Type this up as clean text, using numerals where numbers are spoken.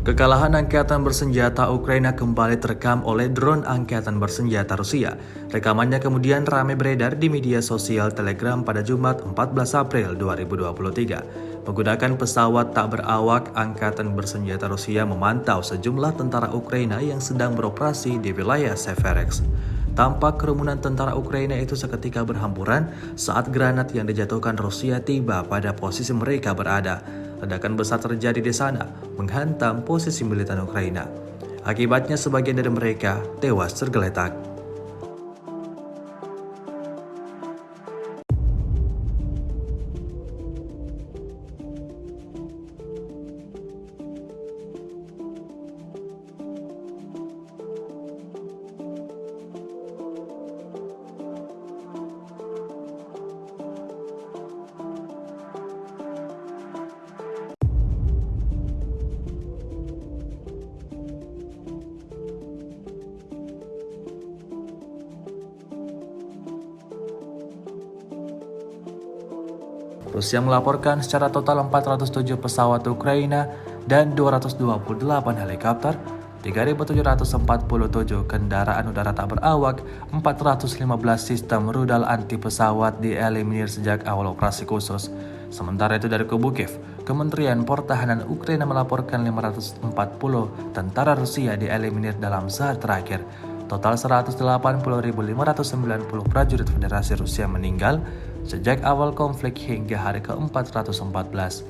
Kekalahan angkatan bersenjata Ukraina kembali terekam oleh drone angkatan bersenjata Rusia. Rekamannya kemudian ramai beredar di media sosial Telegram pada Jumat 14 April 2023. Menggunakan pesawat tak berawak, angkatan bersenjata Rusia memantau sejumlah tentara Ukraina yang sedang beroperasi di wilayah Severex. Tampak kerumunan tentara Ukraina itu seketika berhamburan saat granat yang dijatuhkan Rusia tiba pada posisi mereka berada. Ledakan besar terjadi di sana, menghantam posisi militer Ukraina. Akibatnya sebagian dari mereka tewas tergeletak. Rusia melaporkan secara total 407 pesawat Ukraina dan 228 helikopter, 3.747 kendaraan udara tak berawak, 415 sistem rudal anti pesawat dieliminir sejak awal operasi khusus. Sementara itu dari kubu Kiev, Kementerian Pertahanan Ukraina melaporkan 540 tentara Rusia dieliminir dalam sehari terakhir. Total 180.590 prajurit Federasi Rusia meninggal sejak awal konflik hingga hari ke-414.